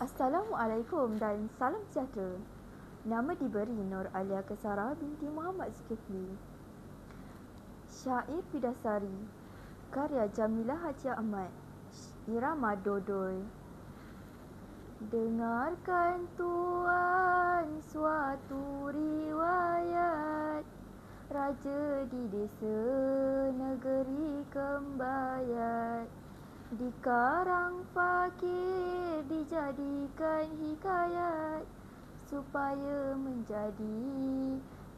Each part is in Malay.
Assalamualaikum dan salam sejahtera. Nama diberi Nur Alia Kesara binti Muhammad Zulkifli. Syair Pidasari, karya Jamilah Haji Ahmad. Irama Dodoi. Dengarkan tuan suatu riwayat, raja di desa negeri Kembayat. Dikarang fakir dijadikan hikayat, supaya menjadi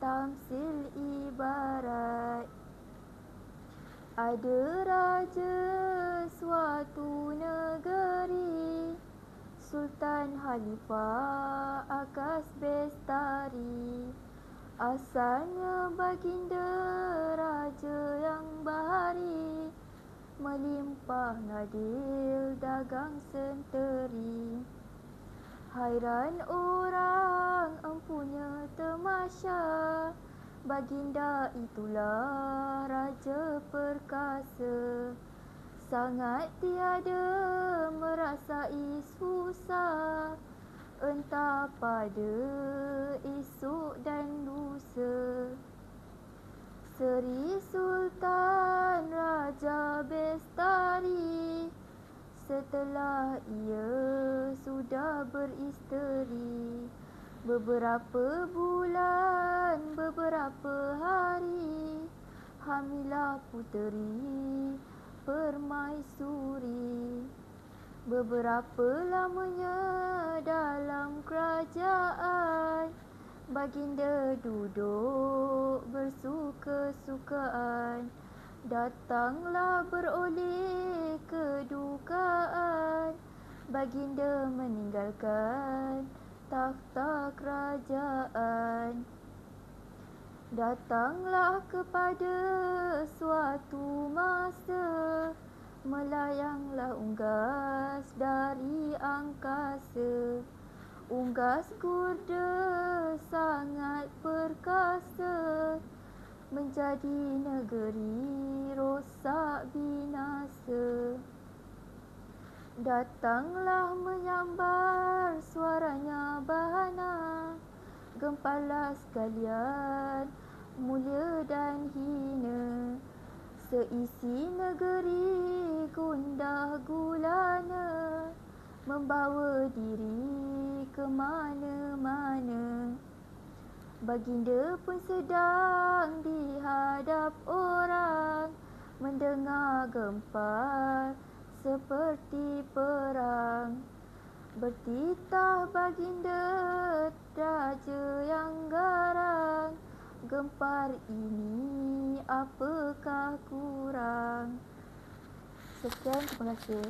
tamsil ibarat. Ada raja suatu negeri, Sultan Khalifah Akas Bestari. Asalnya baginda raja yang bahari, melimpah ngadil dagang senteri. Hairan orang empunya tamasya, baginda itulah raja perkasa. Sangat tiada merasai susah, entah pada esok dan lusa. Seri Sultan Raja Bestari, setelah ia sudah beristeri, beberapa bulan, beberapa hari, hamilah puteri permaisuri. Beberapa lamanya dalam kerajaan, baginda duduk bersuka-sukaan. Datanglah beroleh kedukaan, baginda meninggalkan takhta kerajaan. Datanglah kepada suatu masa, melayanglah unggas dari angkasa. Unggas gurda sangat perkasa, menjadi negeri rosak binasa. Datanglah menyambar suaranya bahana, gempalah sekalian mulia dan hina. Seisi negeri gundah gulana, membawa diri ke mana-mana. Baginda pun sedang dihadap orang, mendengar gempar seperti perang. Bertitah baginda raja yang garang, gempar ini apakah kurang? Sekian, terima kasih.